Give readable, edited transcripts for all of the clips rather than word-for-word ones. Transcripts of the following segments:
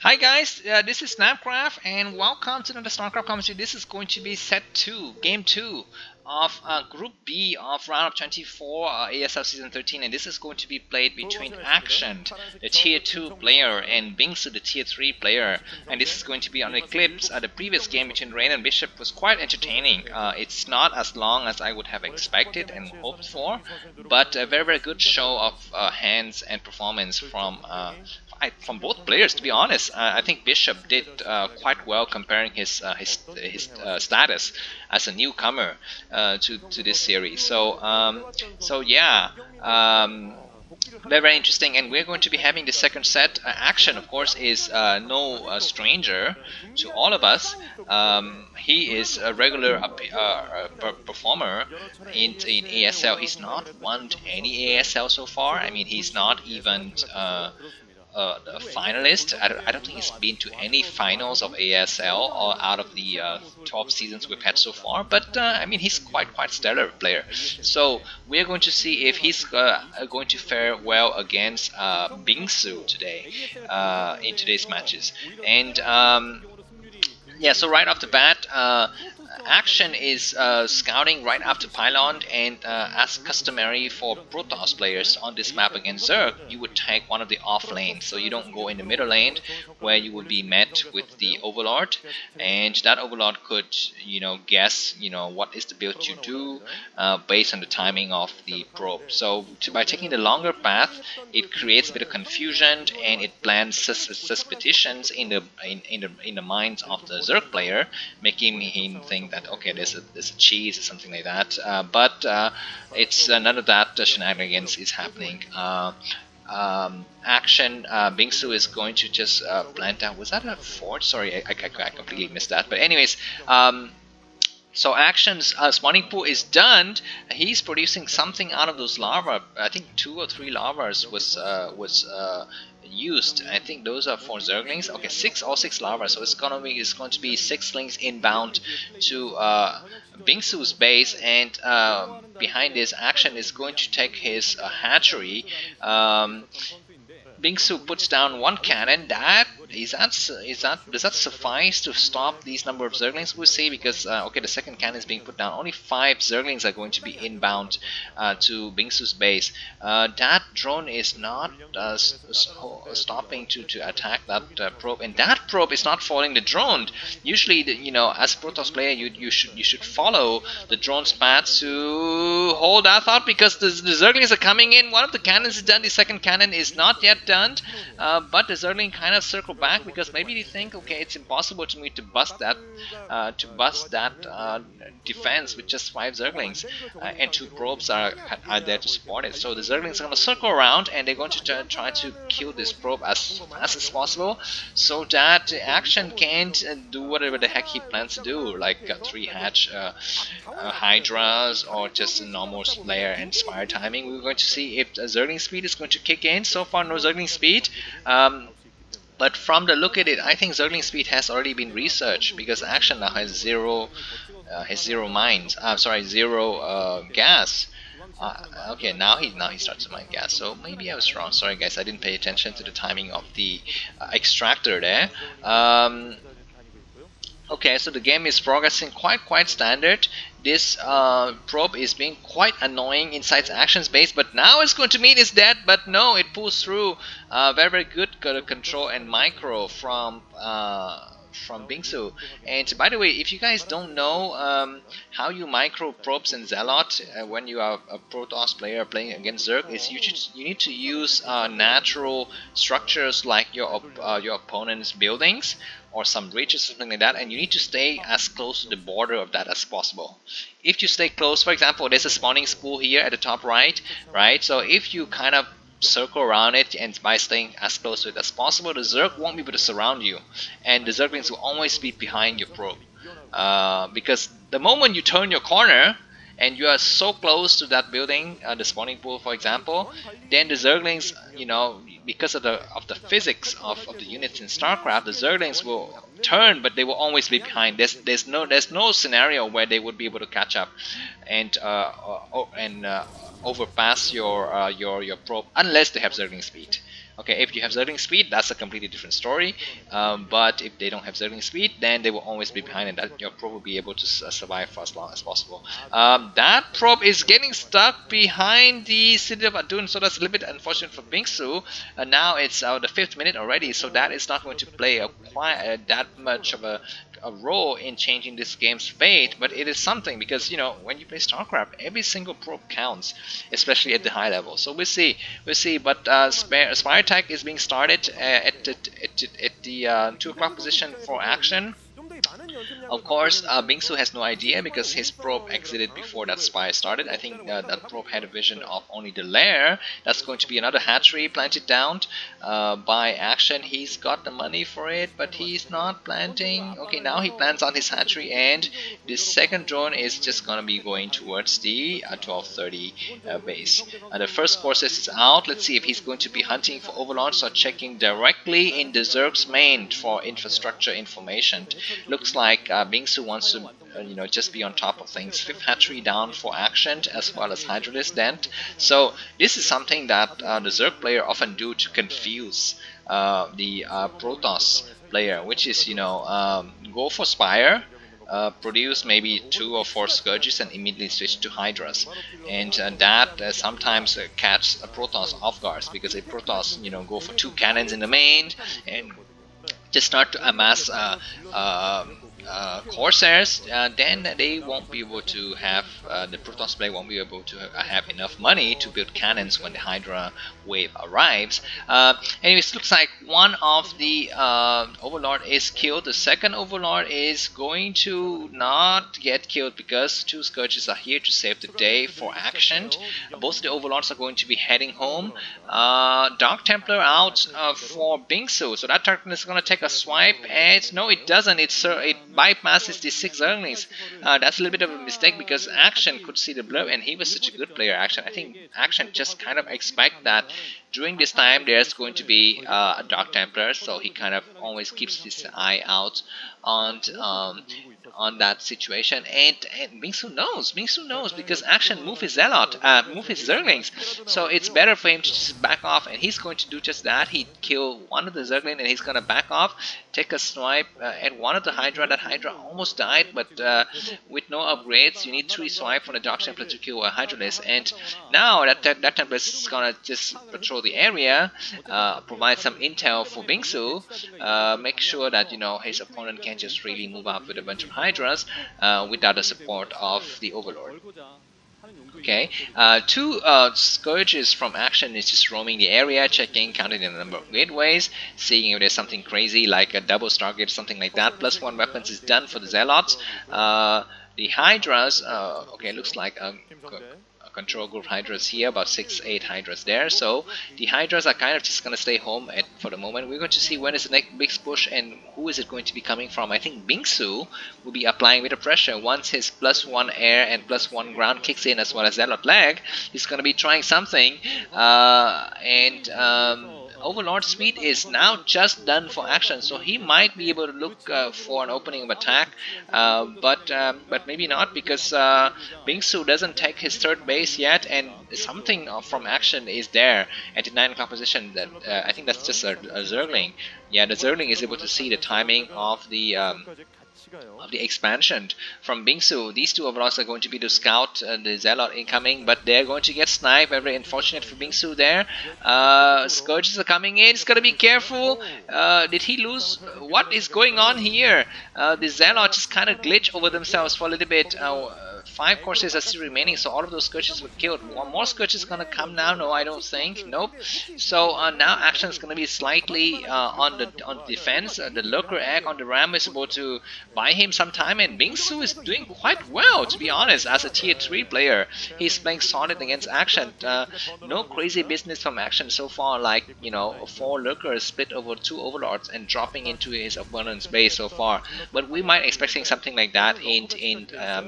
Hi guys, this is Snapcraft and welcome to another Starcraft commentary. This is going to be set 2, game 2 of Group B of round of 24 ASL season 13, and this is going to be played between Action, the tier 2 player, and Bingsu, the tier 3 player, and this is going to be on Eclipse. The previous game between Rain and Bishop was quite entertaining. It's not as long as I would have expected and hoped for, but a very good show of hands and performance from both players. To be honest, I think Bishop did quite well comparing his status as a newcomer to this series. So yeah. Very interesting, and we're going to be having the second set. Action, of course, is no stranger to all of us. He is a regular performer in ASL. He's not won any ASL so far. I mean, he's not even a finalist. I don't think he's been to any finals of ASL or out of the 12 seasons we've had so far. But I mean, he's quite stellar player. So we're going to see if he's going to fare well against Bingsu today in today's matches. And yeah, so right off the bat, Action is scouting right after Pylon, and as customary for Protoss players on this map against Zerg, you would take one of the off lanes, so you don't go in the middle lane where you would be met with the Overlord, and that Overlord could, guess, what is the build you do based on the timing of the probe. So by taking the longer path, it creates a bit of confusion and it plants suspicions in the minds of the Zerg player, making him think that okay, there's a cheese or something like that. But it's none of that shenanigans is happening. Action Bingsu is going to just plant out. Was that a fort? Sorry, I completely missed that. But anyways, so Action's spawning pool is done. He's producing something out of those lava. I think 2 or 3 lavas was used. I think those are for Zerglings. Okay, all six lava. So it's going to be 6 links inbound to Bingsu's base, and behind this, Action is going to take his hatchery. Bingsu puts down 1 cannon. Does that suffice to stop these number of Zerglings? We'll see, because okay, the second cannon is being put down. Only 5 Zerglings are going to be inbound to Bingsu's base. That drone is not stopping to attack that probe, and that probe is not following the drone. Usually, as a Protoss player, you should follow the drone's path to hold that thought, because the Zerglings are coming in. One of the cannons is done. The second cannon is not yet done. But the Zergling kind of circle back, because maybe they think, okay, it's impossible to me to bust that defense with just 5 Zerglings, and 2 probes are there to support it. So the Zerglings are going to circle around, and they're going to try to kill this probe as fast as possible, so that Action can't do whatever the heck he plans to do, like 3 hatch Hydras or just a normal Slayer and Spire timing. We're going to see if Zergling speed is going to kick in. So far, no Zergling speed. But from the look at it, I think Zergling speed has already been researched, because Action now has zero mines. Sorry, zero gas. Okay, now he starts to mine gas. So maybe I was wrong. Sorry guys, I didn't pay attention to the timing of the extractor there. Okay, so the game is progressing quite standard. This probe is being quite annoying inside Action's base, but now it's going to meet its death. But no, it pulls through. Very good control and micro from Bingsu. And by the way, if you guys don't know how you micro probes in Zealot when you are a Protoss player playing against Zerg, is you need to use natural structures like your opponent's buildings or some bridge or something like that, and you need to stay as close to the border of that as possible. If you stay close, for example, there's a spawning spool here at the top right? So if you kind of circle around it, and by staying as close to it as possible, the Zerg won't be able to surround you, and the Zerglings will always be behind your probe. Because the moment you turn your corner, and you are so close to that building, the spawning pool for example, then the Zerglings, because of the physics of the units in Starcraft, the Zerglings will turn, but they will always be behind. There's no scenario where they would be able to catch up and overpass your probe, unless they have Zergling speed. Okay, if you have Zergling speed, that's a completely different story. But if they don't have Zergling speed, then they will always be behind, and that your probe will be able to survive for as long as possible. That probe is getting stuck behind the city of Adun, so that's a little bit unfortunate for Bingsu. Now it's the 5th minute already, so that is not going to play that much of a role in changing this game's fate, but it is something because when you play StarCraft, every single probe counts, especially at the high level. So we'll see. But Spire Attack is being started at the 2 o'clock position for action. Of course, Bingsu has no idea because his probe exited before that spy started. I think that probe had a vision of only the lair. That's going to be another hatchery planted down by action. He's got the money for it, but he's not planting. Okay, now he plants on his hatchery, and the second drone is just gonna be going towards the 1230 base. The first courses is out. Let's see if he's going to be hunting for overlords or checking directly in the Zerg's main for infrastructure information. Looks like Bingsu wants to just be on top of things. 5th hatchery down for action as well as Hydralisk Dent. So this is something that the Zerg player often do to confuse the Protoss player, which is go for Spire, produce maybe 2 or 4 Scourges and immediately switch to Hydras, and that sometimes catch a Protoss off guard because a Protoss go for 2 cannons in the main and just start to amass Corsairs, then they won't be able to have the Protoss player won't be able to have enough money to build cannons when the Hydra wave arrives. Anyways, looks like one of the Overlord is killed. The second Overlord is going to not get killed because 2 Scourges are here to save the day for action. Both of the Overlords are going to be heading home. Dark Templar out for Bingsu, so that Tartan is going to take a swipe, and no, it doesn't. It bypasses the 6 Zerglings. That's a little bit of a mistake because Action could see the blur, and he was such a good player. Action, I think Action just kind of expect that during this time there's going to be a Dark Templar, so he kind of always keeps his eye out on on that situation. And Bingsu knows because Action move his Zealot, move his Zerglings, so it's better for him to just back off, and he's going to do just that. He kill one of the Zerglings and he's gonna back off, take a swipe at one of the Hydra. That Hydra almost died, but with no upgrades, you need 3 swipe from the Dark Templar to kill a Hydralisk. And now that Templar is gonna just patrol the area, provide some intel for Bingsu, make sure that his opponent can't just really move up with a bunch of Hydras without the support of the Overlord. Okay, 2 Scourges from Action is just roaming the area, checking, counting the number of gateways, seeing if there's something crazy like a double Stargate, something like that. +1 weapons is done for the Zealots. The Hydras, okay, looks like a control group Hydras here, about 6-8 Hydras there. So the Hydras are kind of just going to stay home for the moment. We're going to see when is the next big push and who is it going to be coming from. I think Bingsu will be applying a bit of pressure once his +1 air and +1 ground kicks in, as well as Zealot leg. He's going to be trying something, Overlord speed is now just done for action, so he might be able to look for an opening of attack, but maybe not because Bingsu doesn't take his 3rd base yet, and something from action is there at the 9 o'clock position. That I think that's just a Zergling. Yeah, the Zergling is able to see the timing of the expansion from Bingsu. These 2 overlords are going to be to scout the Zealot incoming, but they're going to get sniped. Very unfortunate for Bingsu there. Scourges are coming in. He's got to be careful. Did he lose? What is going on here? The Zealot just kind of glitch over themselves for a little bit. 5 courses are still remaining, so all of those Scourges were killed. One more Scourge is gonna come now. No, I don't think. Nope. So now action is gonna be slightly on the defense. The Lurker Egg on the Ram is able to buy him some time, and Bingsu is doing quite well, to be honest, as a tier 3 player. He's playing solid against action. No crazy business from action so far, like 4 Lurkers split over 2 overlords and dropping into his opponent's base so far. But we might expecting something like that in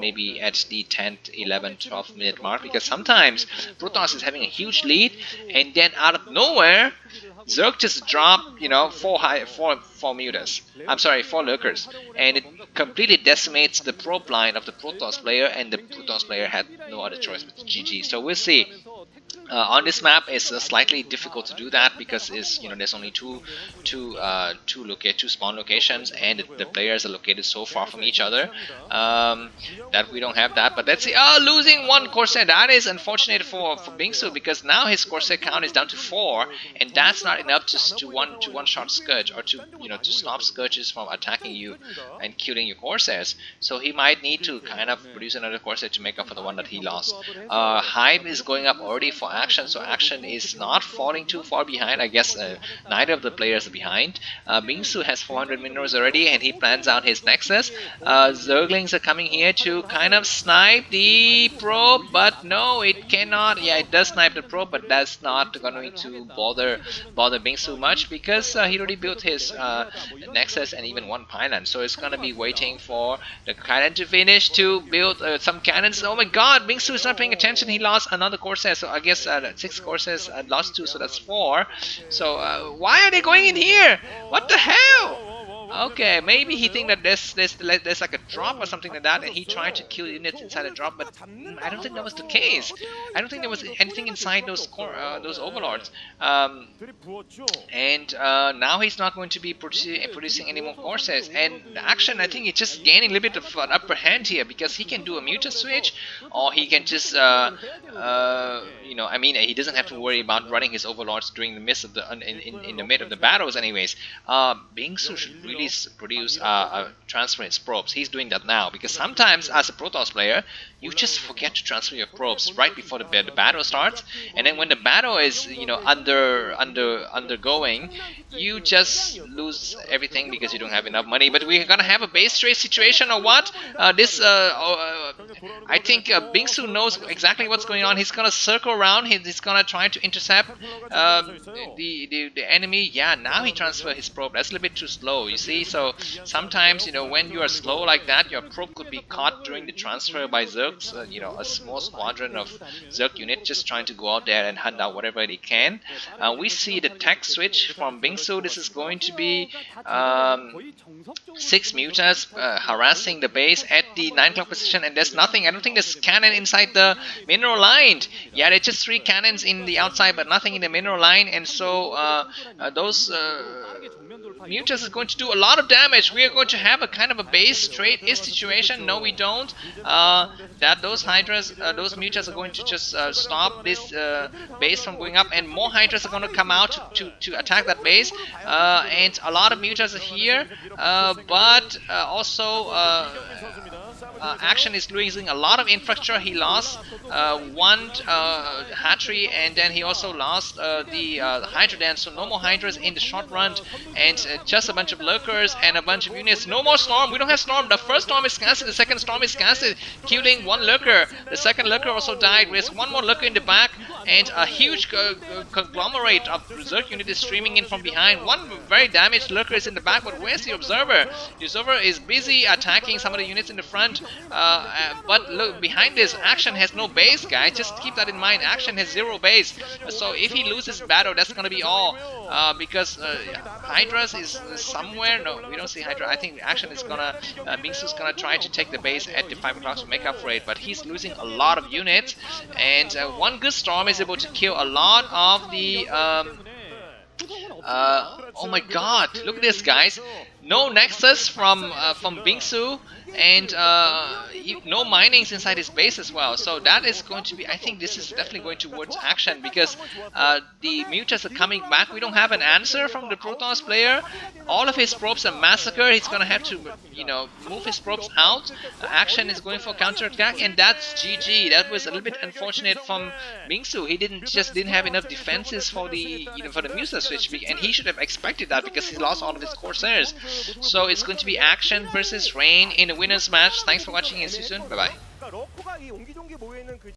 maybe at the 10th, 11th, 12th minute mark, because sometimes Protoss is having a huge lead, and then out of nowhere Zerg just drop, 4 mutas. I'm sorry, 4 lurkers, and it completely decimates the probe line of the Protoss player, and the Protoss player had no other choice but GG. So we'll see On this map, it's slightly difficult to do that because it's, there's only two spawn locations, and the players are located so far from each other, that we don't have that. But let's see. Oh, losing one Corsair, that is unfortunate for Bingsu, because now his Corsair count is down to 4, and that's not enough to one shot Scourge, or to stop Scourges from attacking you and killing your Corsairs. So he might need to kind of produce another Corsair to make up for the one that he lost. Hype is going up already for Action, so Action is not falling too far behind. I guess neither of the players are behind. Bingsu has 400 minerals already, and he plans out his Nexus. Zerglings are coming here to kind of snipe the probe, but no, it cannot. Yeah, it does snipe the probe, but that's not going to bother Bingsu much, because he already built his Nexus and even one pylon. So it's gonna be waiting for the cannon to finish to build some cannons. Oh my god, Bingsu is not paying attention. He lost another Corsair, so I guess 6 Corsairs, lost 2, so that's 4. So why are they going in here? What the hell? Okay, maybe he think that there's like a drop or something like that, and he tried to kill units inside a drop, but I don't think that was the case. I don't think there was anything inside those overlords. And now he's not going to be producing any more Corsairs. And Action, I think, it's just gaining a little bit of an upper hand here, because he can do a muta switch, or he can just I mean, he doesn't have to worry about running his overlords during the midst of the in the mid of the battles anyways. Bingsu should really produce transfer his probes. He's doing that now, because sometimes as a Protoss player, you just forget to transfer your probes right before the battle starts, and then when the battle is undergoing, you just lose everything because you don't have enough money. But we're gonna have a base trade situation or what? I think Bingsu knows exactly what's going on. He's gonna circle around. He's gonna try to intercept the enemy. Yeah, now he transferred his probe. That's a little bit too slow, you see. So sometimes, when you are slow like that, your probe could be caught during the transfer by Zergs. A small squadron of Zerg unit just trying to go out there and hunt out whatever they can. We see the tech switch from Bingsu. This is going to be 6 mutas harassing the base at the 9 o'clock position, and there's nothing. I don't think there's cannon inside the mineral line. Yeah, there's just 3 cannons in the outside, but nothing in the mineral line, and so those mutas is going to do a lot of damage. We are going to have a kind of a base trade-ish situation. No, we don't. That those hydras, those mutas are going to just stop this base from going up, and more hydras are going to come out to attack that base. And a lot of mutas are here, but also Action is losing a lot of infrastructure. He lost one hatchery, and then he also lost the Hydra dance, so no more Hydras in the short run, and just a bunch of lurkers and a bunch of units. No more Storm. We don't have Storm. The first Storm is casted, the second Storm is casted, killing one lurker. The second lurker also died. There's one more lurker in the back, and a huge conglomerate of Berserk unit is streaming in from behind. One very damaged lurker is in the back, but where's the Observer? The Observer is busy attacking some of the units in the front. But look, behind this, Action has no base, guys. Just keep that in mind. Action has 0 base. So if he loses battle, that's gonna be all. Because Hydras is somewhere. No, we don't see Hydra. I think Action is gonna, Bingsu's gonna try to take the base at the 5 o'clock to make up for it. But he's losing a lot of units, and one good Storm is able to kill a lot of the. Oh my God! Look at this, guys. No Nexus from Bingsu, and no minings inside his base as well. So that is going to be, I think this is definitely going towards Action, because the mutas are coming back. We don't have an answer from the Protoss player. All of his probes are massacred. He's gonna have to, move his probes out. Action is going for counter-attack, and that's GG. That was a little bit unfortunate from Bingsu. He didn't have enough defenses for the for the muta switch, and he should have expected that, because he lost all of his Corsairs. So it's going to be Action versus Rain in a winner's match. Thanks for watching, and see you soon. Bye bye.